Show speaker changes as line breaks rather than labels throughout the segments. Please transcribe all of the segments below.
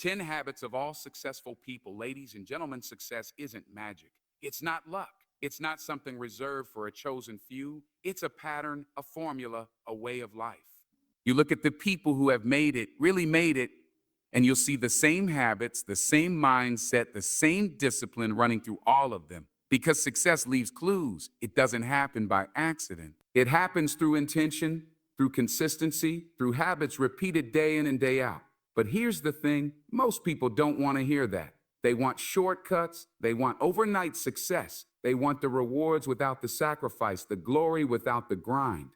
10 habits of all successful people. Ladies and gentlemen, success isn't magic. It's not luck. It's not something reserved for a chosen few. It's a pattern, a formula, a way of life. You look at the people who have made it, really made it, and you'll see the same habits, the same mindset, the same discipline running through all of them. Because success leaves clues. It doesn't happen by accident. It happens through intention, through consistency, through habits repeated day in and day out. But here's the thing, most people don't want to hear that. They want shortcuts, they want overnight success, they want the rewards without the sacrifice, the glory without the grind.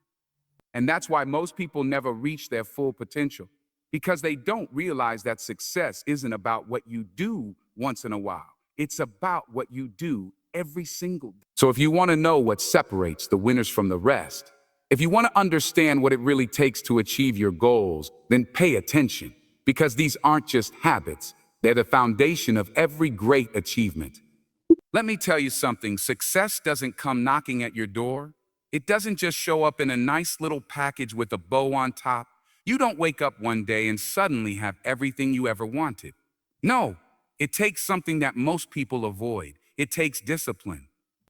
And that's why most people never reach their full potential, because they don't realize that success isn't about what you do once in a while. It's about what you do every single day. So if you want to know what separates the winners from the rest, if you want to understand what it really takes to achieve your goals, then pay attention, because these aren't just habits. They're the foundation of every great achievement. Let me tell you something, success doesn't come knocking at your door. It doesn't just show up in a nice little package with a bow on top. You don't wake up one day and suddenly have everything you ever wanted. No, it takes something that most people avoid. It takes discipline.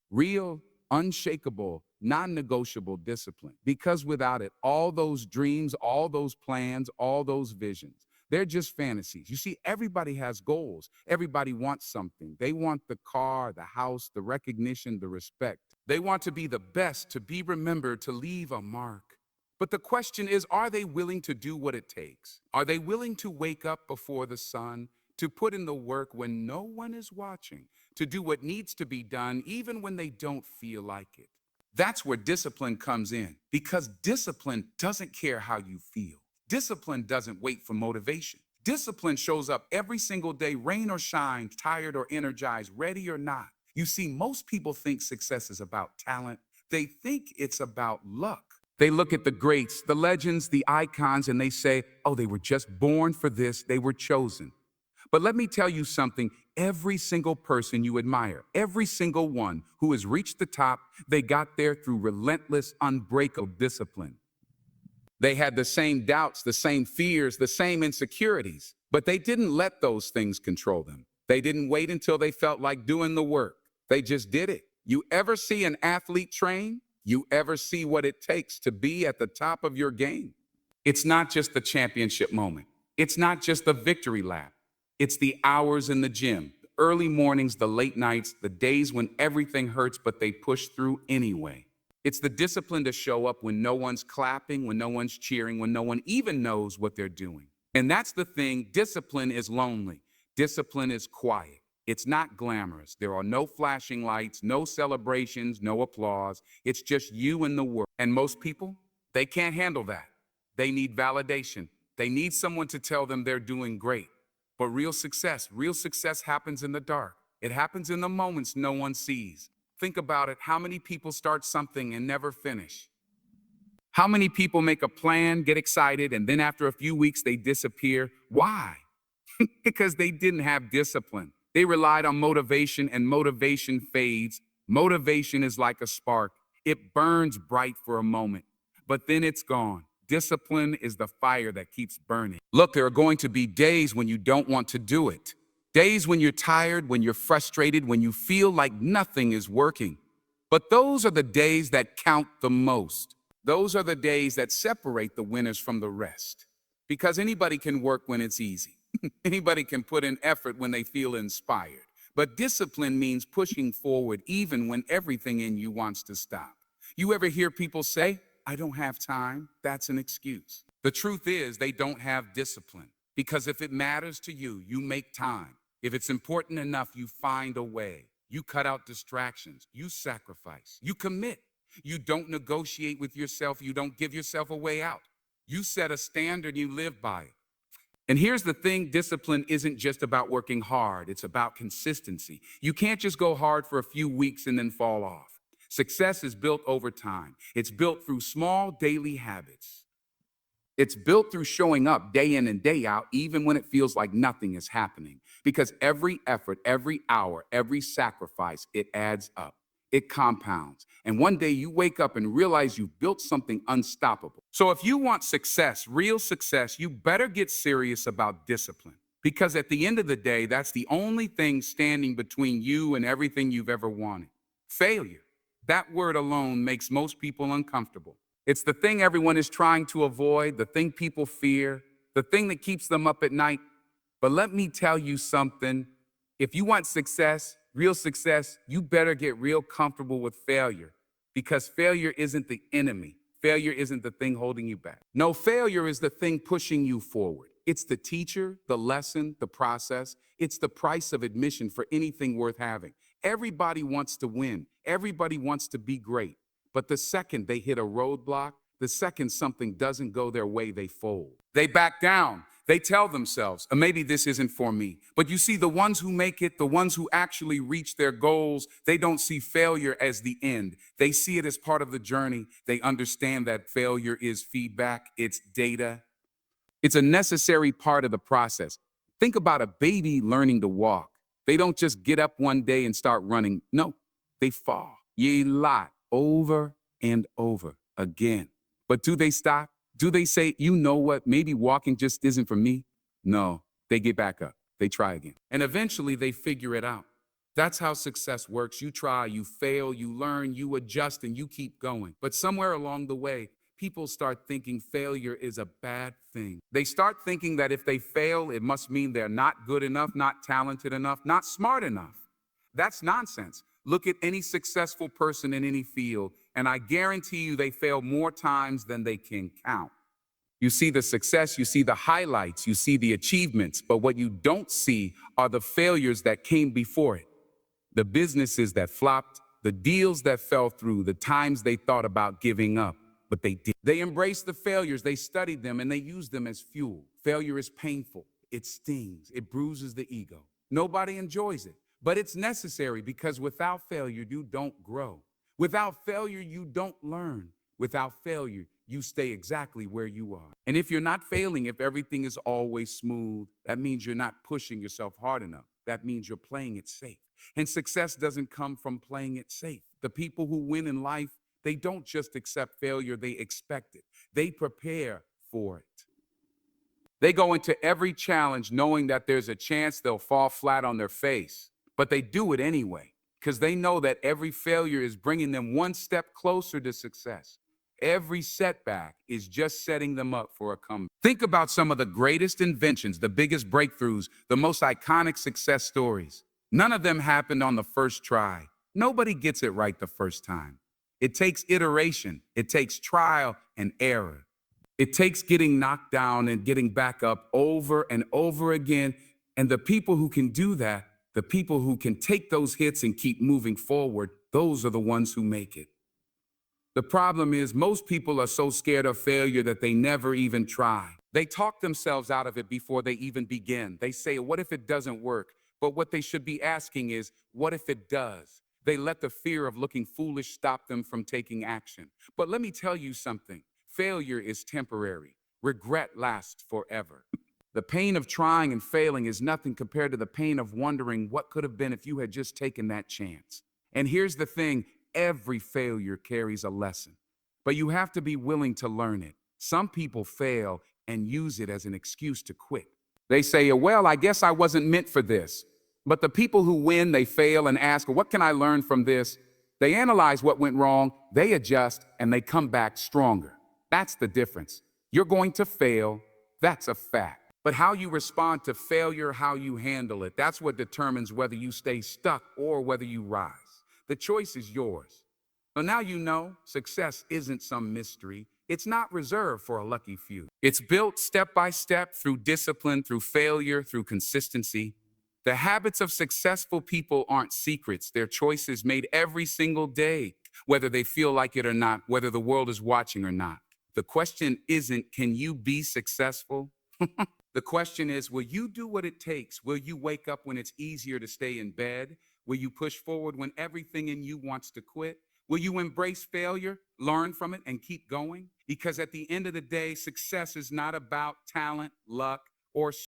Real, unshakable, non-negotiable discipline. Because without it, all those dreams, all those plans, all those visions, they're just fantasies. You see, everybody has goals. Everybody wants something. They want the car, the house, the recognition, the respect. They want to be the best, to be remembered, to leave a mark. But the question is, are they willing to do what it takes? Are they willing to wake up before the sun, to put in the work when no one is watching, to do what needs to be done even when they don't feel like it? That's where discipline comes in, because discipline doesn't care how you feel. Discipline doesn't wait for motivation. Discipline shows up every single day, rain or shine, tired or energized, ready or not. You see, most people think success is about talent. They think it's about luck. They look at the greats, the legends, the icons, and they say, oh, they were just born for this, they were chosen. But let me tell you something, every single person you admire, every single one who has reached the top, they got there through relentless, unbreakable discipline. They had the same doubts, the same fears, the same insecurities, but they didn't let those things control them. They didn't wait until they felt like doing the work. They just did it. You ever see an athlete train? You ever see what it takes to be at the top of your game? It's not just the championship moment. It's not just the victory lap. It's the hours in the gym, the early mornings, the late nights, the days when everything hurts, but they push through anyway. It's the discipline to show up when no one's clapping, when no one's cheering, when no one even knows what they're doing. And that's the thing, discipline is lonely. Discipline is quiet. It's not glamorous. There are no flashing lights, no celebrations, no applause. It's just you and the world. And most people, they can't handle that. They need validation. They need someone to tell them they're doing great. But real success happens in the dark. It happens in the moments no one sees. Think about it. How many people start something and never finish? How many people make a plan, get excited, and then after a few weeks they disappear? Why? Because they didn't have discipline. They relied on motivation, and motivation fades. Motivation is like a spark. It burns bright for a moment, but then it's gone. Discipline is the fire that keeps burning. Look, there are going to be days when you don't want to do it. Days when you're tired, when you're frustrated, when you feel like nothing is working. But those are the days that count the most. Those are the days that separate the winners from the rest. Because anybody can work when it's easy. Anybody can put in effort when they feel inspired. But discipline means pushing forward even when everything in you wants to stop. You ever hear people say, I don't have time? That's an excuse. The truth is they don't have discipline. Because if it matters to you, you make time. If it's important enough, you find a way. You cut out distractions. You sacrifice. You commit. You don't negotiate with yourself. You don't give yourself a way out. You set a standard, you live by it. And here's the thing, discipline isn't just about working hard. It's about consistency. You can't just go hard for a few weeks and then fall off. Success is built over time. It's built through small daily habits. It's built through showing up day in and day out, even when it feels like nothing is happening. Because every effort, every hour, every sacrifice, it adds up. It compounds. And one day you wake up and realize you've built something unstoppable. So if you want success, real success, you better get serious about discipline. Because at the end of the day, that's the only thing standing between you and everything you've ever wanted. Failure. That word alone makes most people uncomfortable. It's the thing everyone is trying to avoid, the thing people fear, the thing that keeps them up at night. But let me tell you something. If you want success, real success, you better get real comfortable with failure because failure isn't the enemy. Failure isn't the thing holding you back. No, failure is the thing pushing you forward. It's the teacher, the lesson, the process. It's the price of admission for anything worth having. Everybody wants to win. Everybody wants to be great. But the second they hit a roadblock, the second something doesn't go their way, they fold. They back down. They tell themselves, maybe this isn't for me. But you see, the ones who make it, the ones who actually reach their goals, they don't see failure as the end. They see it as part of the journey. They understand that failure is feedback, it's data. It's a necessary part of the process. Think about a baby learning to walk. They don't just get up one day and start running. No, they fall a lot over and over again. But do they stop? Do they say, you know what, maybe walking just isn't for me? No, they get back up. They try again. And eventually they figure it out. That's how success works. You try, you fail, you learn, you adjust, and you keep going. But somewhere along the way, people start thinking failure is a bad thing. They start thinking that if they fail, it must mean they're not good enough, not talented enough, not smart enough. That's nonsense. Look at any successful person in any field, and I guarantee you they fail more times than they can count. You see the success, you see the highlights, you see the achievements, but what you don't see are the failures that came before it. The businesses that flopped, the deals that fell through, the times they thought about giving up, but they did. They embraced the failures, they studied them, and they used them as fuel. Failure is painful, it stings, it bruises the ego. Nobody enjoys it, but it's necessary because without failure, you don't grow. Without failure, you don't learn. Without failure, you stay exactly where you are. And if you're not failing, if everything is always smooth, that means you're not pushing yourself hard enough. That means you're playing it safe. And success doesn't come from playing it safe. The people who win in life, they don't just accept failure, they expect it. They prepare for it. They go into every challenge knowing that there's a chance they'll fall flat on their face, but they do it anyway because they know that every failure is bringing them one step closer to success. Every setback is just setting them up for a comeback. Think about some of the greatest inventions, the biggest breakthroughs, the most iconic success stories. None of them happened on the first try. Nobody gets it right the first time. It takes iteration. It takes trial and error. It takes getting knocked down and getting back up over and over again. And the people who can do that, the people who can take those hits and keep moving forward, those are the ones who make it. The problem is most people are so scared of failure that they never even try. They talk themselves out of it before they even begin. They say, what if it doesn't work? But what they should be asking is, what if it does? They let the fear of looking foolish stop them from taking action. But let me tell you something. Failure is temporary. Regret lasts forever. The pain of trying and failing is nothing compared to the pain of wondering what could have been if you had just taken that chance. And here's the thing. Every failure carries a lesson, but you have to be willing to learn it. Some people fail and use it as an excuse to quit. They say, well, I guess I wasn't meant for this. But the people who win, they fail and ask, what can I learn from this? They analyze what went wrong, they adjust, and they come back stronger. That's the difference. You're going to fail. That's a fact. But how you respond to failure, how you handle it, that's what determines whether you stay stuck or whether you rise. The choice is yours. So now you know success isn't some mystery. It's not reserved for a lucky few. It's built step by step through discipline, through failure, through consistency. The habits of successful people aren't secrets. They're choices made every single day, whether they feel like it or not, whether the world is watching or not. The question isn't, can you be successful? The question is, will you do what it takes? Will you wake up when it's easier to stay in bed? Will you push forward when everything in you wants to quit? Will you embrace failure, learn from it, and keep going? Because at the end of the day, success is not about talent, luck, or